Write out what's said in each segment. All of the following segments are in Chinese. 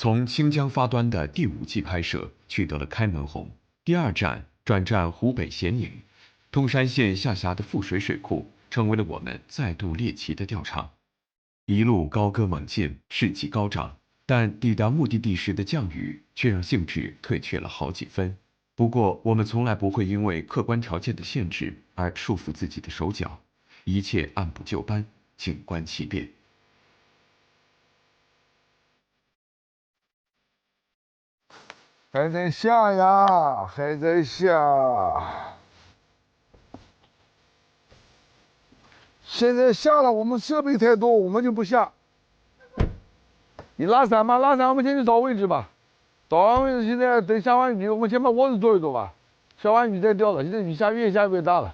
从清江发端的第5季拍摄取得了开门红。第2站转战湖北咸宁，通山县下辖的富水水库成为了我们再度猎奇的钓场。一路高歌猛进，士气高涨，但抵达目的地时的降雨却让兴致退却了好几分。不过，我们从来不会因为客观条件的限制而束缚自己的手脚，一切按部就班，静观其变。还在下呀，还在下。现在下了，我们设备太多，我们就不下。你拉伞吗？拉伞，我们先去找位置吧。找完位置，现在等下完雨，我们先把窝子做一做吧。下完雨再钓了，现在雨越下越大了。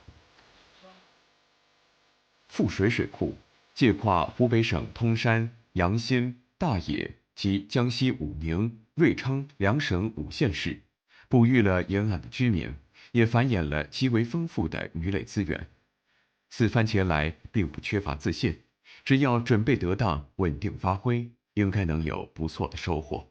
富水水库介跨湖北省通山、阳新、大冶及江西武宁、瑞昌2省5县市，哺育了沿岸的居民，也繁衍了极为丰富的鱼类资源。此番前来并不缺乏自信，只要准备得当，稳定发挥，应该能有不错的收获。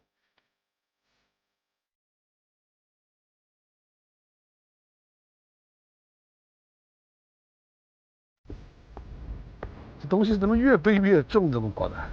这东西怎么越背越重？怎么搞的？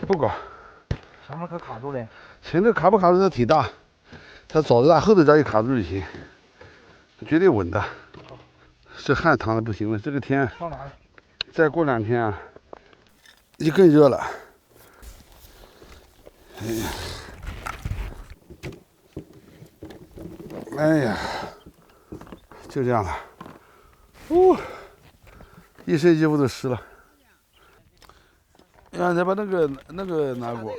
不搞。前面可卡住了。前头卡不卡住它挺大，它爪子大，后头只要一卡住就行，绝对稳的。这汗淌的不行了，这个天放哪里？再过2天啊，就更热了。哎呀，哎呀，就这样了。一身衣服都湿了。呀，再把那个拿过，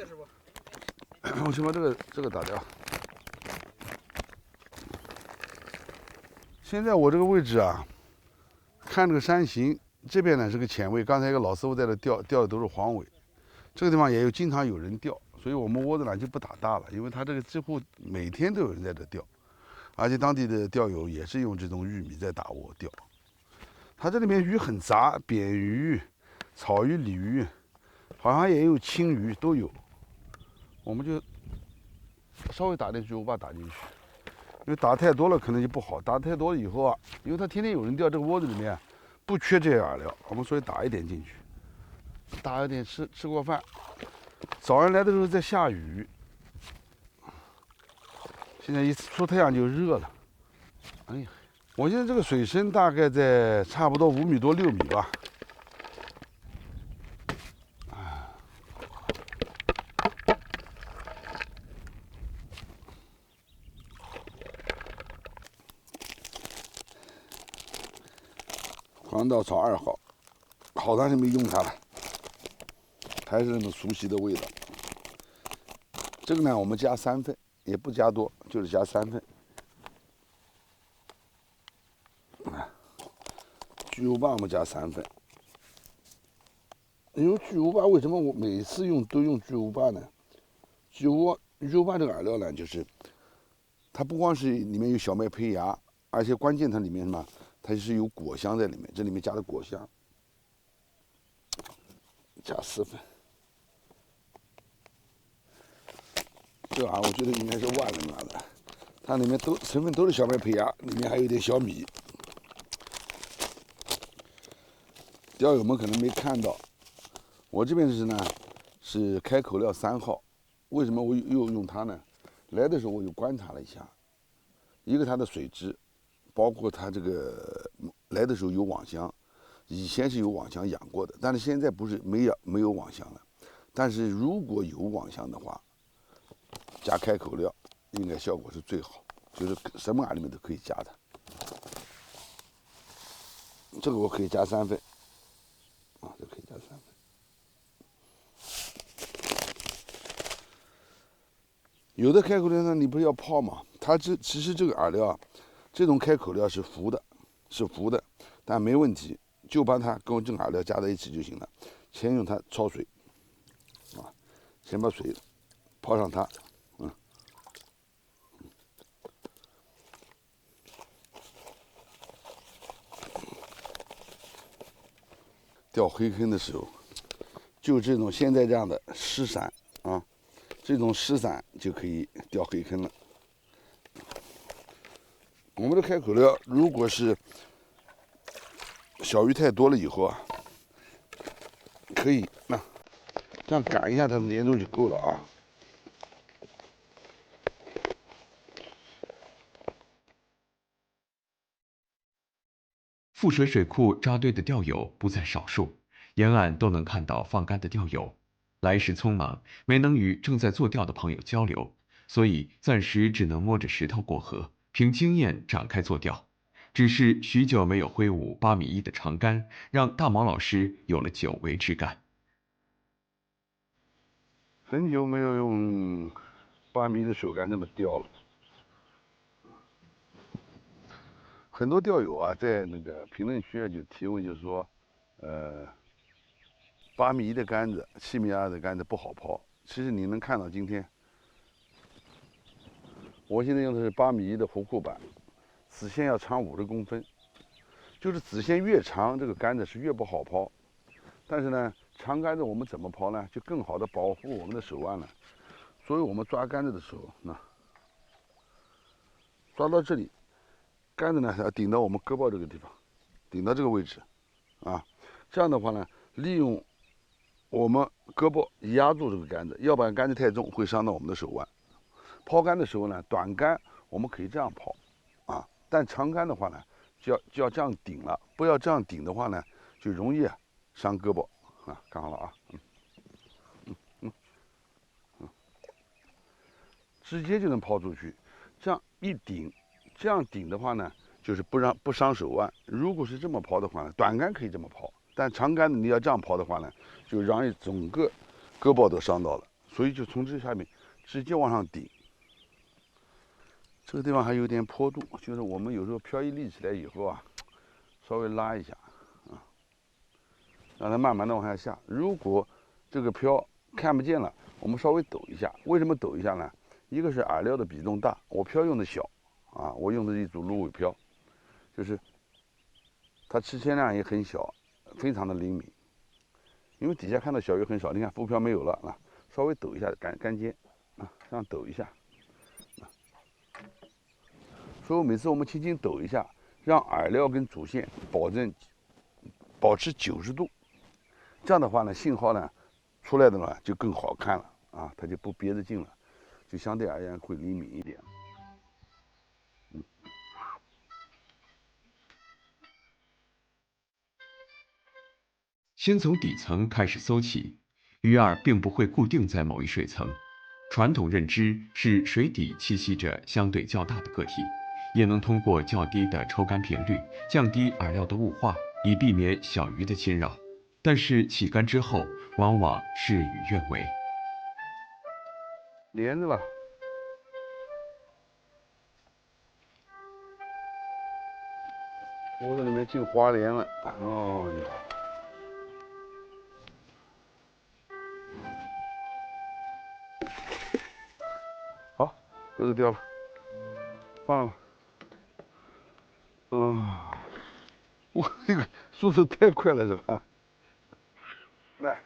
我先把这个打掉。现在我这个位置啊，看这个山形，这边呢是个浅位，刚才一个老师傅在这钓的都是黄尾，这个地方也经常有人钓，所以我们窝子呢就不打大了，因为他这个几乎每天都有人在这钓，而且当地的钓友也是用这种玉米在打窝钓。它这里面鱼很杂，扁鱼、草鱼、鲤鱼，好像也有青鱼都有。我们就稍微打点巨无霸打进去，因为打太多了可能就不好。打太多了以后啊，因为它天天有人钓，这个窝子里面不缺这些饵料，我们所以打一点进去，打一点吃过饭。早上来的时候在下雨，现在一出太阳就热了。哎呀，我现在这个水深大概在差不多5米多6米吧。黄稻草2号，好长时间没用它了，还是那种熟悉的味道。这个呢，我们加3份，也不加多，就是加3份。巨无霸我们加3份，因为巨无霸为什么我每次都用巨无霸呢？巨无霸这个饵料呢，就是它不光是里面有小麦胚芽，而且关键它里面什么？它就是有果香在里面，这里面加的果香，加4份。这玩意儿我觉得应该是万能饵的，它里面成分都是小麦胚芽，里面还有点小米。钓友们可能没看到，我这边是开口料3号，为什么我又用它呢？来的时候我又观察了一下，一个它的水质，包括它这个来的时候有网箱，以前是有网箱养过的，但是现在不是没有网箱了。但是如果有网箱的话，加开口料应该效果是最好，就是什么饵里面都可以加的。这个我可以加3份。这可以加3份。有的开口料呢，你不是要泡吗？它其实这个饵料啊，这种开口料是浮的，但没问题，就把它跟这饵料加在一起就行了。先用它焯水，啊，先把水泡上它，钓黑坑的时候，就这种现在这样的湿伞啊，这种湿伞就可以钓黑坑了。我们的开口料如果是小鱼太多了以后啊，可以这样擀一下它的粘度就够了啊。富水水库扎堆的钓友不在少数，沿岸都能看到放竿的钓友。来时匆忙，没能与正在做钓的朋友交流，所以暂时只能摸着石头过河，凭经验展开做钓。只是许久没有挥舞8米1的长竿，让大毛老师有了久违之感。很久没有用8米的手竿这么钓了。很多钓友啊，在那个评论区就提问，就是说8米1的杆子、7米2的杆子不好抛。其实你能看到今天，我现在用的是8米1的湖库板，子线要长50公分，就是子线越长，这个杆子是越不好抛。但是呢，长杆子我们怎么抛呢？就更好的保护我们的手腕了。所以我们抓杆子的时候，抓到这里，杆子呢要顶到我们胳膊这个地方，顶到这个位置，这样的话呢，利用我们胳膊压住这个杆子，要不然杆子太重会伤到我们的手腕。抛竿的时候呢，短竿我们可以这样抛，但长竿的话呢，就要这样顶了，不要这样顶的话呢，就容易伤胳膊看好了啊，直接就能抛出去，这样一顶，这样顶的话呢，就是不伤手腕。如果是这么抛的话呢，短竿可以这么抛，但长竿你要这样抛的话呢，就容易整个胳膊都伤到了，所以就从这下面直接往上顶。这个地方还有点坡度，就是我们有时候漂一立起来以后啊，稍微拉一下让它慢慢的往下下。如果这个漂看不见了，我们稍微抖一下。为什么抖一下呢？一个是饵料的比重大，我漂用的小我用的一组芦苇漂，就是它吃铅量也很小，非常的灵敏。因为底下看到小鱼很少，你看浮漂没有了稍微抖一下杆尖这样抖一下所以每次我们轻轻抖一下，让饵料跟主线保持90度，这样的话呢，信号呢出来的呢就更好看了它就不憋着劲了，就相对而言会灵敏一点。先从底层开始搜起，鱼饵并不会固定在某一水层。传统认知是水底栖息着相对较大的个体，也能通过较低的抽干频率降低饵料的雾化，以避免小鱼的侵扰。但是起竿之后，往往事与愿违。连着了，屋子里面进花莲了好，钩子掉了，放了。我这个速度太快了是吧？来，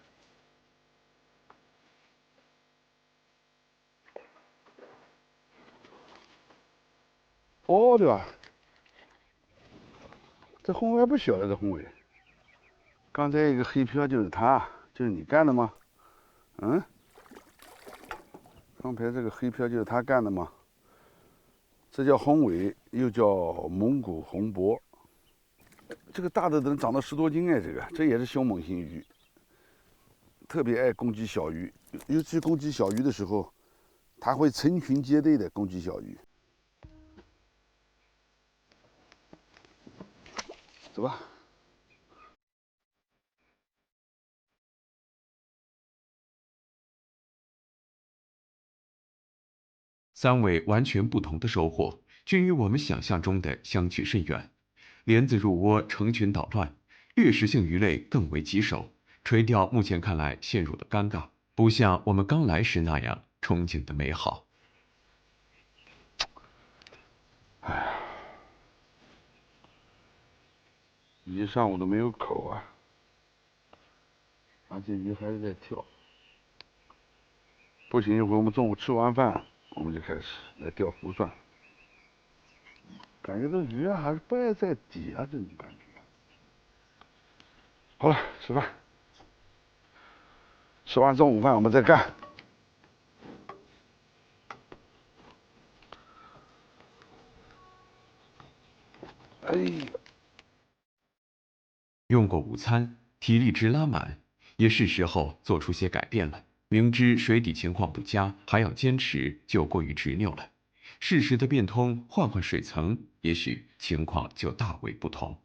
对吧？这红尾还不小了，这红尾。刚才一个黑漂就是它，就是你干的吗？刚才这个黑漂就是他干的吗？这叫红尾，又叫蒙古红脖。这个大的能长到10多斤哎，这也是凶猛型鱼，特别爱攻击小鱼，尤其攻击小鱼的时候，它会成群结队的攻击小鱼。走吧。3尾完全不同的收获，均与我们想象中的相去甚远。莲子入窝，成群捣乱，掠食性鱼类更为棘手，垂钓目前看来陷入了尴尬，不像我们刚来时那样憧憬的美好。哎呀，一上午都没有口啊，而且鱼还是在跳。不行，一会儿我们中午吃完饭，我们就开始来钓湖算了。感觉这鱼啊还是不爱在底啊，这种感觉。好了，吃饭。吃完中午饭我们再干。哎呀，用过午餐，体力值拉满，也是时候做出些改变了。明知水底情况不佳，还要坚持，就过于执拗了。适时的变通，换换水层，也许情况就大为不同。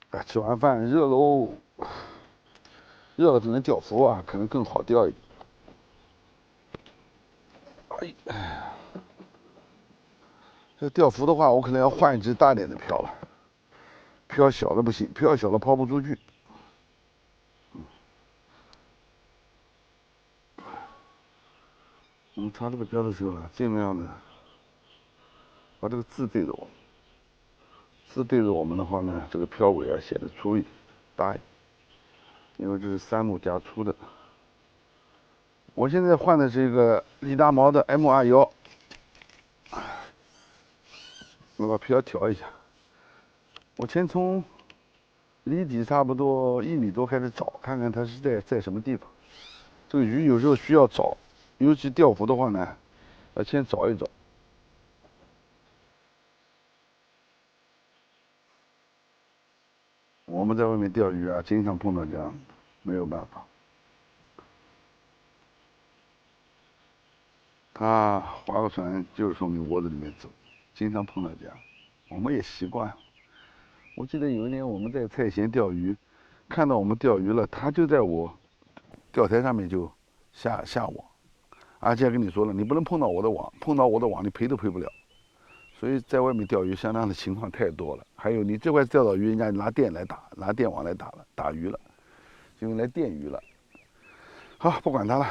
哎，吃完饭热喽，热了只能钓浮啊，可能更好钓一点。哎呀，这钓浮的话，我可能要换一只大点的漂了，漂小的不行，漂小的抛不出去。我们插这个标的时候呢，尽量的把这个字对着我们，字对着我们的话呢，这个漂尾啊显得粗一点、大一点，因为这是3目加粗的。我现在换的是一个利达毛的 M21，我把漂调一下。我先从离底差不多1米多开始找，看看它是在什么地方。这个鱼有时候需要找，尤其钓浮的话呢，要先找一找。我们在外面钓鱼啊，经常碰到这样，没有办法。他划个船就是从你窝子里面走，经常碰到这样，我们也习惯了。我记得有一年我们在菜舷钓鱼，看到我们钓鱼了，他就在我钓台上面就下网，而且跟你说了，你不能碰到我的网，碰到我的网你赔都赔不了。所以在外面钓鱼相当的情况太多了。还有你这块钓到鱼，人家拿电来打，拿电网来打了，打鱼了，就用来电鱼了。好，不管它了，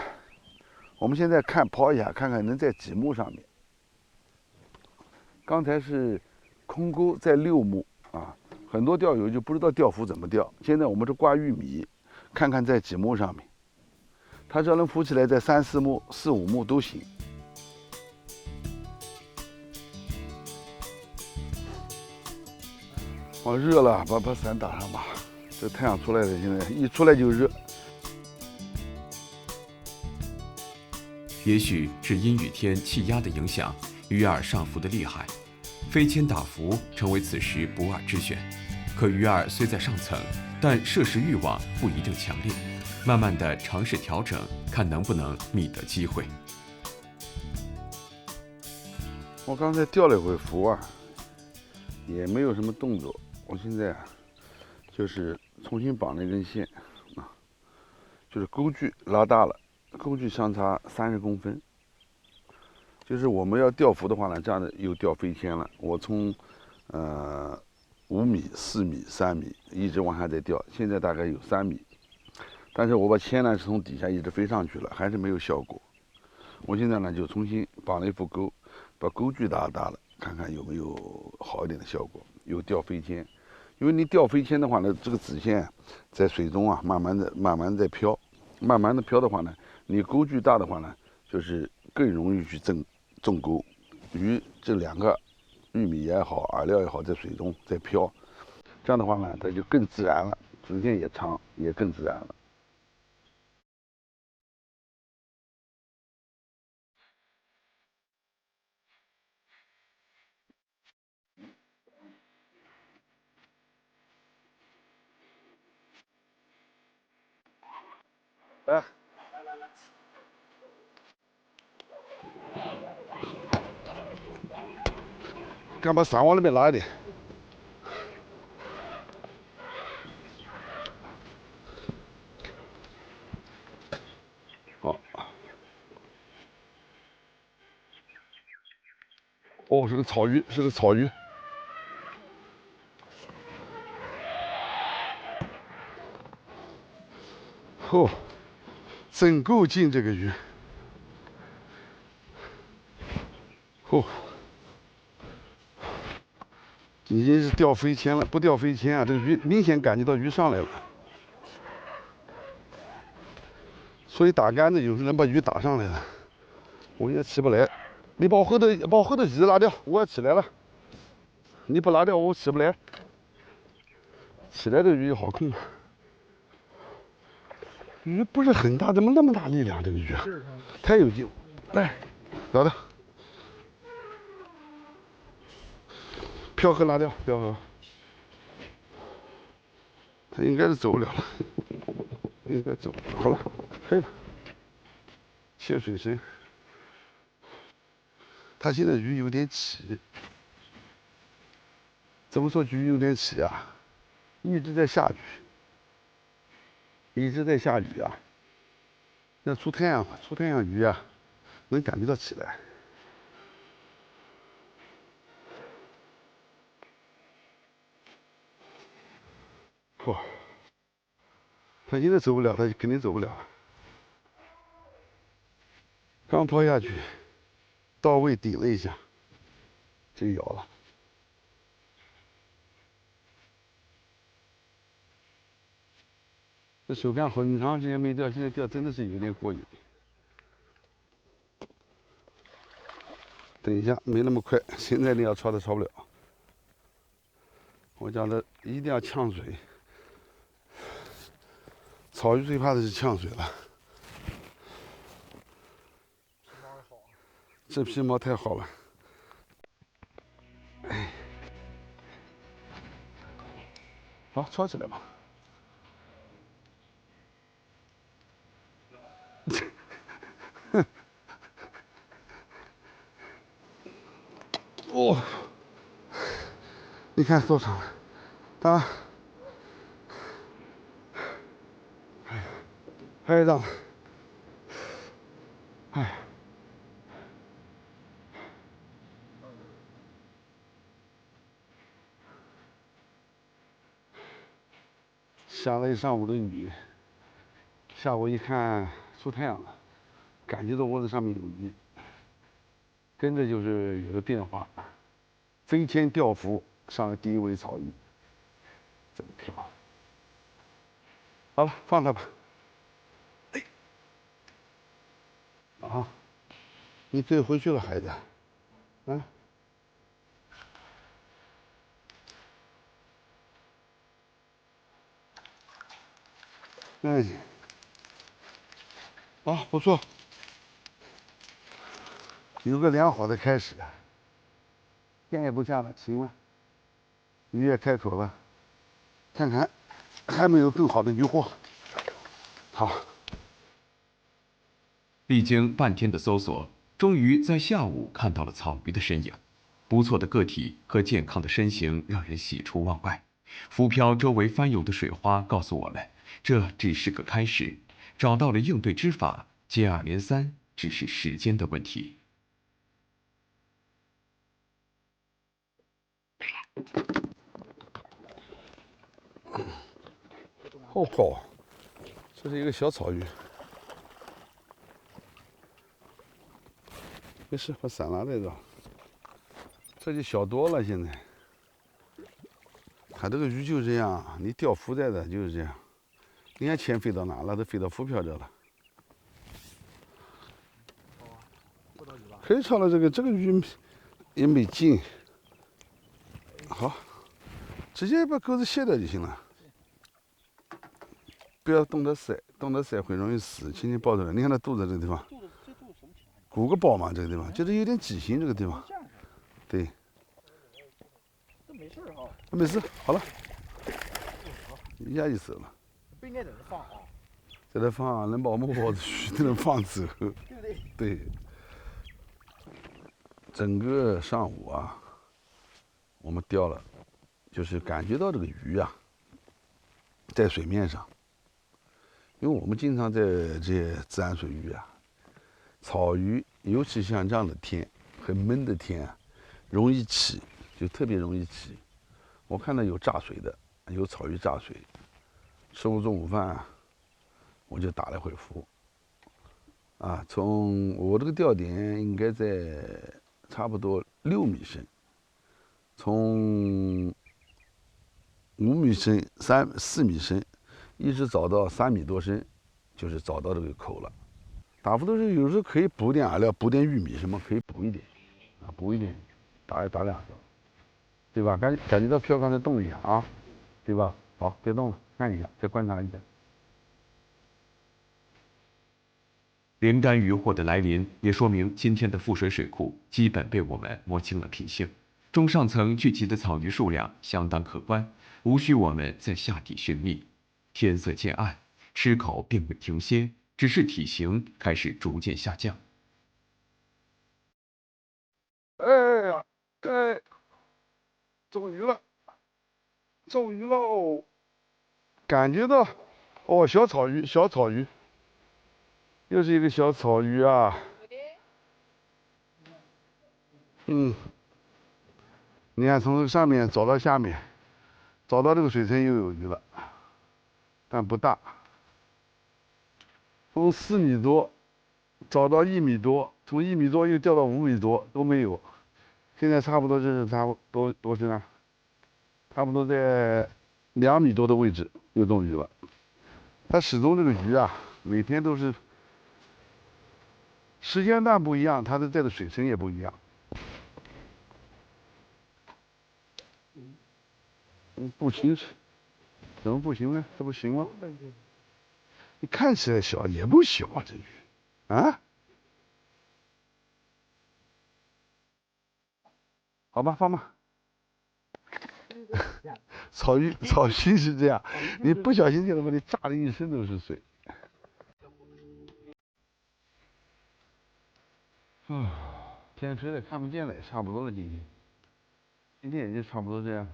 我们现在抛一下，看看能在几目上面。刚才是空钩在6目啊，很多钓友就不知道钓浮怎么钓。现在我们是挂玉米，看看在几目上面。它只要能浮起来，在3、4目、4、5目都行。哦，热了，把伞打上吧。这太阳出来了，现在一出来就热。也许是阴雨天气压的影响，鱼饵上浮的厉害，飞铅打浮成为此时捕饵之选。可鱼饵虽在上层，但摄食欲望不一定强烈。慢慢的尝试调整，看能不能觅得机会。我刚才钓了一会浮啊，也没有什么动作。我现在啊，就是重新绑了一根线啊，就是钩距拉大了，钩距相差30公分。就是我们要钓浮的话呢，这样的又钓飞铅了。我从5米、4米、3米一直往下在钓，现在大概有3米。但是我把铅呢是从底下一直飞上去了，还是没有效果。我现在呢就重新绑了一副钩，把钩距拉大了，看看有没有好一点的效果。有钓飞铅，因为你钓飞铅的话呢，这个子线在水中啊慢慢的在飘，慢慢的飘的话呢，你钩距大的话呢，就是更容易去中钩。鱼这2个玉米也好，饵料也好，在水中在飘，这样的话呢，它就更自然了，子线也长，也更自然了。来，赶把伞往那边拉一点。好，哦，是个草鱼，是个草鱼。哦，真够劲这个鱼。哦，已经是掉飞签了，不掉飞签啊，这个鱼明显感觉到鱼上来了。所以打杆子有时能把鱼打上来了，我也起不来。你把我后头椅子拿掉，我要起来了。你不拿掉我起不来。起来的鱼好控啊。鱼不是很大，怎么那么大力量？这个鱼太有劲。来，拿掉。漂河拿掉，漂河。他应该是走不了了，应该走。好了，可以了。切水深。他现在鱼有点起。怎么说鱼有点起啊？一直在下雨，一直在下雨啊。那出太阳了，出太阳鱼啊，能感觉到起来。嚯、他现在走不了，他肯定走不了。刚抛下去，到位顶了一下，就咬了。这手竿很长时间没钓，现在钓真的是有点过瘾。等一下，没那么快，现在你要抄都抄不了。我讲的一定要呛水，草鱼最怕的是呛水了。这皮毛太好了，哎，好，抄起来吧。哦，你看多长了，它还有一张，哎，下了一上午的雨，下午一看出太阳了，感觉到窝子上面有鱼，跟着就是有个变化，飞天钓浮上了第一尾草鱼，真漂亮。好了，放它吧。哎，啊，你可以回去了，孩子。啊。哎，啊，不错，有个良好的开始。天也不下了，行了，鱼也开口了，看看还没有更好的鱼货。好，历经半天的搜索，终于在下午看到了草鱼的身影。不错的个体和健康的身形让人喜出望外。浮漂周围翻涌的水花告诉我们，这只是个开始，找到了应对之法，接二连三只是时间的问题。好好，这是一个小草鱼。没事，把伞拿在这。这就小多了，现在。它这个鱼就这样，你钓浮在的就是这样。你看钱飞到哪了？都飞到浮漂这了。可以抄了，这个鱼也没劲。好，直接把钩子卸掉就行了。不要动得塞，动得塞会容易死。轻轻抱出来，你看它肚子这个地方，鼓个包嘛，这个地方就是有点畸形，这个地方。对。这没事哈。没事，好了，一下就走了。不应该在这放啊。在这放，能把我们包子鱼都能放走。对不对？对。整个上午啊，我们钓了，就是感觉到这个鱼啊，在水面上。因为我们经常在这些自然水域啊，草鱼，尤其像这样的天，很闷的天啊，容易起，就特别容易起。我看到有炸水的，有草鱼炸水，吃过中午饭，我就打了会浮。从我这个钓点应该在差不多6米深，从5米深、4米深，一直找到3米多深，就是找到这个口了。打浮都是有时候可以补点饵料，补点玉米什么，可以补一点，补一点，打2条，对吧？感觉到漂刚才动一下啊，对吧？好，别动了，看一下，再观察一下。连杆渔获的来临，也说明今天的富水水库基本被我们摸清了品性。中上层聚集的草鱼数量相当可观，无需我们再下底寻觅。天色渐暗，吃口并未停歇，只是体型开始逐渐下降。哎呀，中鱼了，中鱼喽！感觉到，哦，小草鱼，小草鱼，又是一个小草鱼啊。你看从上面找到下面，找到这个水层又有鱼了，但不大。从4米多找到1米多，从1米多又掉到5米多都没有。现在差不多就是多深啊？差不多在2米多的位置又中鱼了。它始终这个鱼啊，每天都是时间段不一样，它的在的水深也不一样。不行，怎么不行呢？这不行吗？你看起来小也不小啊，这鱼啊。好吧，放吧。草鱼是这样，你不小心就能把你炸的一身都是水。天黑了看不见了，也差不多了。今天也就差不多这样。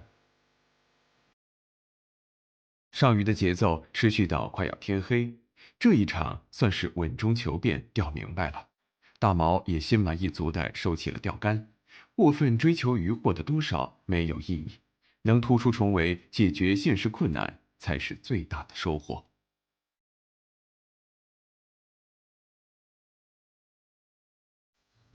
上鱼的节奏持续到快要天黑，这一场算是稳中求变，钓明白了。大毛也心满意足地收起了钓竿。过分追求渔获的多少没有意义，能突出重围，解决现实困难才是最大的收获。